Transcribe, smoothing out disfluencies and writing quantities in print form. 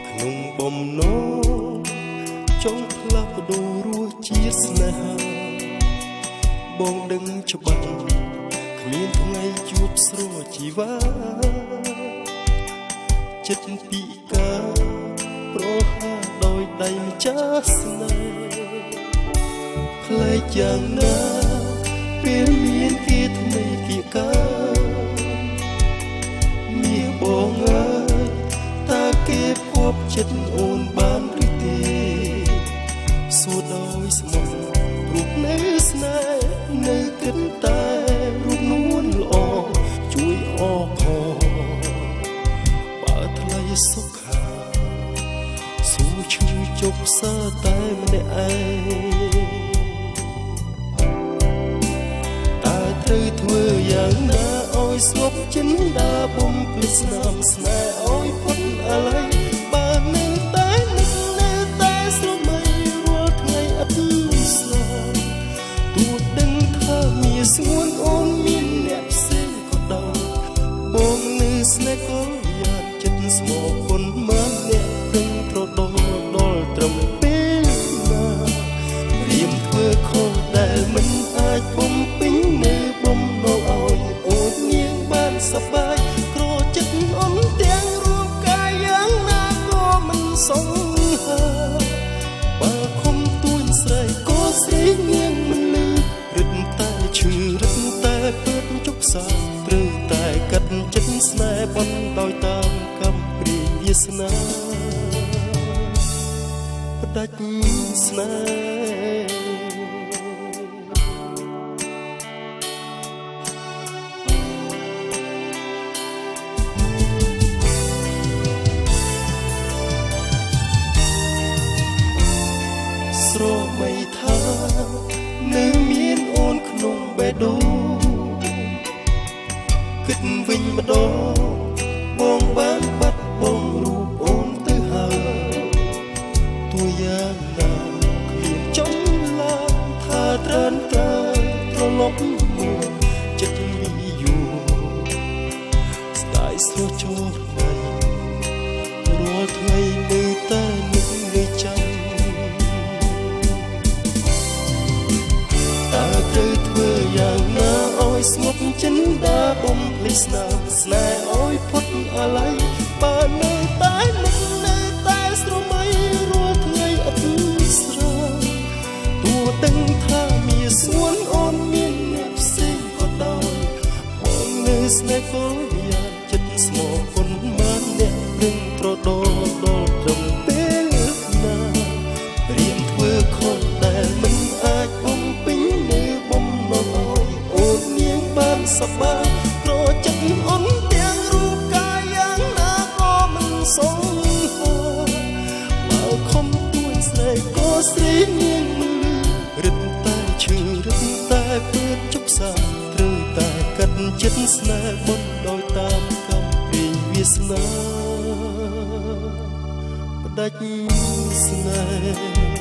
ក្នុងបំណងចង់ផ្លាស់ប្ដូររសជាតិស្នេហាបងដឹងច្បាស់គ្មានថ្ងៃជួបស្រជីវ៉ាចិត្តពីការប្រហាដោយដៃម្ចាស់ស្នេហ៍ផ្លែកយ៉ាងណាពេលមានគេថ្មីគេការមាសបងអើយតើគេភពចិត្តអូនបានឬទេសួរដោយស្មោះរូបនៅស្នេហ៍នៅគិតតែរូបនួនល្អជួយអបផងបើថ្លៃសុខាស៊ូឈឺជប់សើតែម្នាក់ឯងត្រូវធ្វើយ៉ាងណាឲ្យស្ងប់ចិនដាបំភ្លេចស្នាមស្នេហ៍ឲ្យផុតអាល័យបើនៅតែនឹកនៅតែស្រមៃរាល់ថ្ងៃអត់ស្លាប់ទោះដឹងថាមានស្ងួនអូនមានអ្នកផ្សេងក៏ដោយបងនៅស្នេហ៍ក៏យ៉ាងចិត្តស្មោះគុណមកអ្នកព្រឹងត្រដដល់ត្រឹមពេលណារៀមធ្វើខុសដែលមិនអាចបំពេញនៅសប្បាយក្រចិត្តអន់ទាំងរូបកាយយ៉ាងណាក៏មិនសង្ហាបើខំទួញស្រីក៏ស្រីញៀងមិនលឺរឹតតែឈឺរឹតតែពើជប់សាត្រូវតែកាត់ចិត្តស្នេហ៍បន់ដោយតាមកម្មព្រាយវាសនាផ្ដាច់ស្នេហ៍ស្របីថានៅមានអូនក្នុងបេះដូងគិតវិញម្ដងបងបានបាត់បង់រូបអូនទៅហើយទោះយ៉ាងណាគ្មានចំឡាថាត្រានត្រែត្រឡប់មកចិត្តមីយូស្ដាយស្រចូលថ្ងៃរាល់ថ្ងៃនៅតែនឹកនៅចាំត្រូវធ្វើយ៉ាងណាឲ្យស្ងប់ចិនដាបំភ្លេចស្នាមស្នេហ៍ឲ្យផុតអាល័យបើនៅតែនឹកនៅតែស្រមៃរាល់ថ្ងៃអត់ស្រាទោះដឹងថាមានស្ងួនអូនមានអ្នកផ្សេងក៏ដោយបងនៅស្នេហ៍ក៏យ៉ាងចិត្តស្មោះគុណបានអ្នកព្រឹងត្រដដល់ត្រឹមពេលណារៀនធ្វើខុសដែលមិនអាចបំពេញសប្បាយក្រចិត្តអន់ទាំងរូបកាយយ៉ាងណាក៏មិនសង្ហាបើខំទួញស្រីក៏ស្រីញៀងមិនលឺរឹតតែឈឺរឹតតែពើជប់សាត្រូវតែកាត់ចិត្តស្នេហ៍បន់ដោយតាមកម្មព្រាយវាសនាផ្ដាច់ស្នេហ៍